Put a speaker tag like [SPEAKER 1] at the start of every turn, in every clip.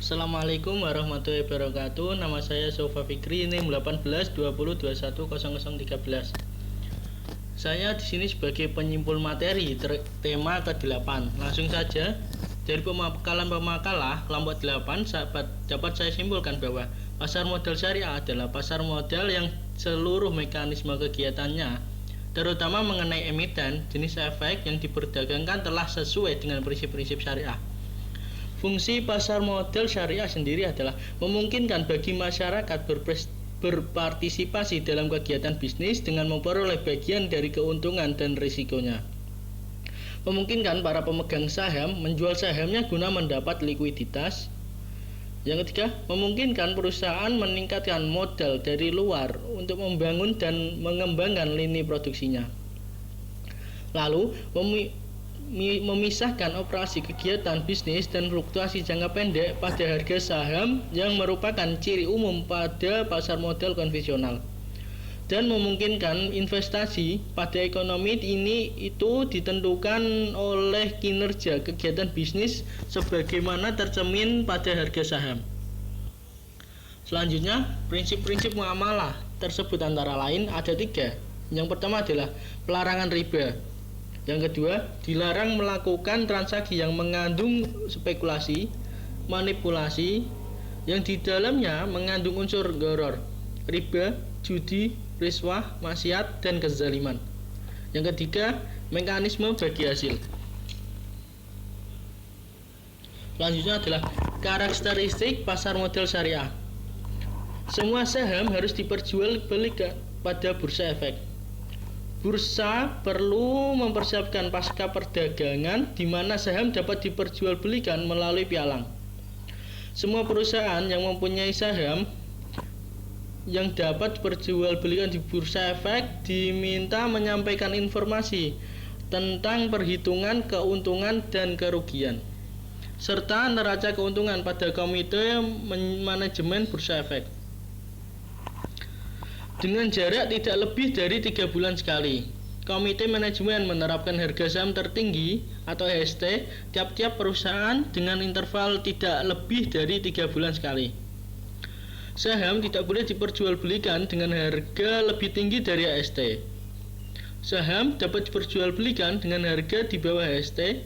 [SPEAKER 1] Assalamualaikum warahmatullahi wabarakatuh. Nama saya Sofa Fikri, NIM 1820210013. Saya di sini sebagai penyimpul materi tema ke-8. Langsung saja, dari pemakalah kelompok 8 dapat saya simpulkan bahwa pasar modal syariah adalah pasar modal yang seluruh mekanisme kegiatannya, terutama mengenai emiten, jenis efek yang diperdagangkan telah sesuai dengan prinsip-prinsip syariah. Fungsi pasar modal syariah sendiri adalah memungkinkan bagi masyarakat berpartisipasi dalam kegiatan bisnis dengan memperoleh bagian dari keuntungan dan risikonya. Memungkinkan para pemegang saham menjual sahamnya guna mendapat likuiditas. Yang ketiga, memungkinkan perusahaan meningkatkan modal dari luar untuk membangun dan mengembangkan lini produksinya. Lalu, memisahkan operasi kegiatan bisnis dan fluktuasi jangka pendek pada harga saham yang merupakan ciri umum pada pasar modal konvensional, dan memungkinkan investasi pada ekonomi ini itu ditentukan oleh kinerja kegiatan bisnis sebagaimana tercermin pada harga saham. Selanjutnya, prinsip-prinsip muamalah tersebut antara lain ada 3. Yang pertama adalah pelarangan riba. Yang kedua, dilarang melakukan transaksi yang mengandung spekulasi, manipulasi, yang di dalamnya mengandung unsur gharar, riba, judi, riswah, maksiat, dan kezaliman. Yang ketiga, mekanisme bagi hasil. Selanjutnya adalah karakteristik pasar modal syariah. Semua saham harus diperjualbelikan pada bursa efek. Bursa perlu mempersiapkan pasca perdagangan di mana saham dapat diperjualbelikan melalui pialang. Semua perusahaan yang mempunyai saham yang dapat diperjualbelikan di bursa efek diminta menyampaikan informasi tentang perhitungan keuntungan dan kerugian serta neraca keuntungan pada komite manajemen bursa efek dengan jarak tidak lebih dari 3 bulan sekali. Komite manajemen menerapkan harga saham tertinggi atau HST tiap-tiap perusahaan dengan interval tidak lebih dari 3 bulan sekali. Saham tidak boleh diperjualbelikan dengan harga lebih tinggi dari HST. Saham dapat diperjualbelikan dengan harga di bawah HST.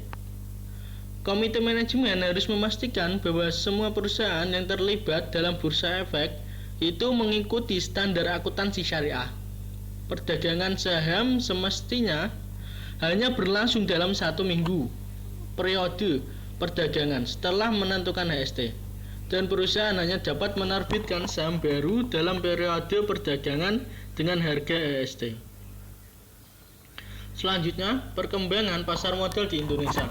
[SPEAKER 1] Komite manajemen harus memastikan bahwa semua perusahaan yang terlibat dalam bursa efek itu mengikuti standar akuntansi syariah. Perdagangan saham semestinya hanya berlangsung dalam 1 minggu periode perdagangan setelah menentukan HST, dan perusahaan hanya dapat menerbitkan saham baru dalam periode perdagangan dengan harga HST. Selanjutnya, perkembangan pasar modal di Indonesia.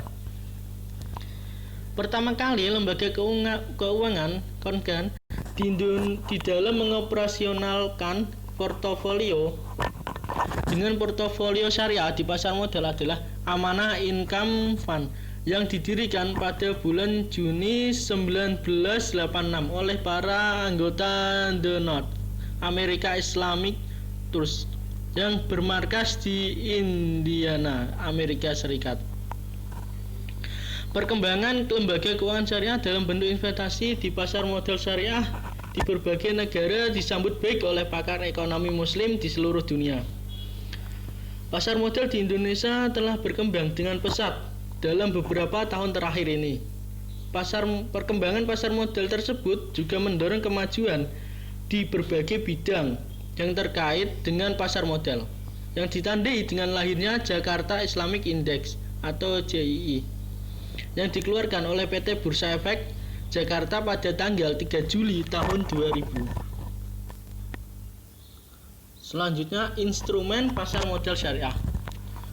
[SPEAKER 1] Pertama kali lembaga keuangan konkan di dalam mengoperasionalkan portofolio dengan portofolio syariah di pasar modal adalah Amanah Income Fund yang didirikan pada bulan Juni 1986 oleh para anggota The North America Islamic Trust yang bermarkas di Indiana, Amerika Serikat. Perkembangan lembaga keuangan syariah dalam bentuk investasi di pasar modal syariah di berbagai negara disambut baik oleh pakar ekonomi muslim di seluruh dunia. Pasar modal di Indonesia telah berkembang dengan pesat dalam beberapa tahun terakhir ini. Perkembangan pasar modal tersebut juga mendorong kemajuan di berbagai bidang yang terkait dengan pasar modal, yang ditandai dengan lahirnya Jakarta Islamic Index atau JII yang dikeluarkan oleh PT Bursa Efek Jakarta pada tanggal 3 Juli tahun 2000. Selanjutnya, instrumen pasar modal syariah,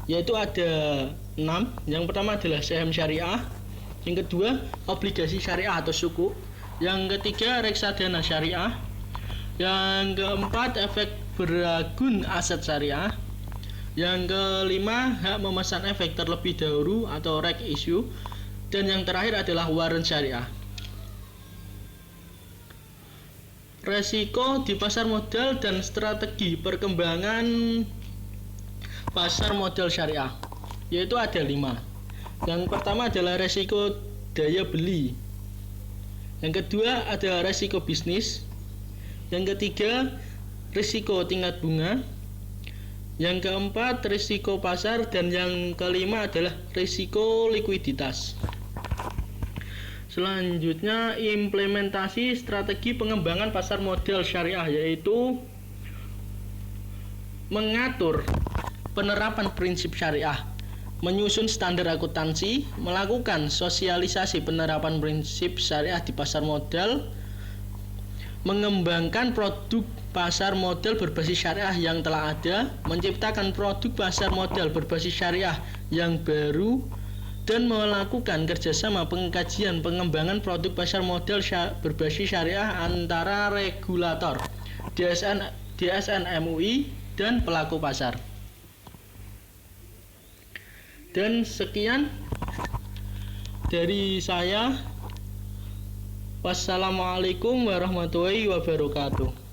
[SPEAKER 1] yaitu ada 6. Yang pertama adalah saham syariah, yang kedua obligasi syariah atau sukuk, yang ketiga reksadana syariah, yang keempat efek beragun aset syariah, yang kelima hak memesan efek terlebih dahulu atau reg issue, dan yang terakhir adalah warrant syariah. Resiko di pasar modal dan strategi perkembangan pasar modal syariah, yaitu ada 5. Yang pertama adalah resiko daya beli. Yang kedua ada resiko bisnis. Yang ketiga risiko tingkat bunga. Yang keempat risiko pasar, dan yang kelima adalah risiko likuiditas. Selanjutnya implementasi strategi pengembangan pasar modal syariah, yaitu mengatur penerapan prinsip syariah, menyusun standar akuntansi, melakukan sosialisasi penerapan prinsip syariah di pasar modal, mengembangkan produk pasar modal berbasis syariah yang telah ada, menciptakan produk pasar modal berbasis syariah yang baru, dan melakukan kerjasama pengkajian pengembangan produk pasar modal berbasis syariah antara regulator, DSN MUI, dan pelaku pasar. Dan sekian dari saya. Wassalamualaikum warahmatullahi wabarakatuh.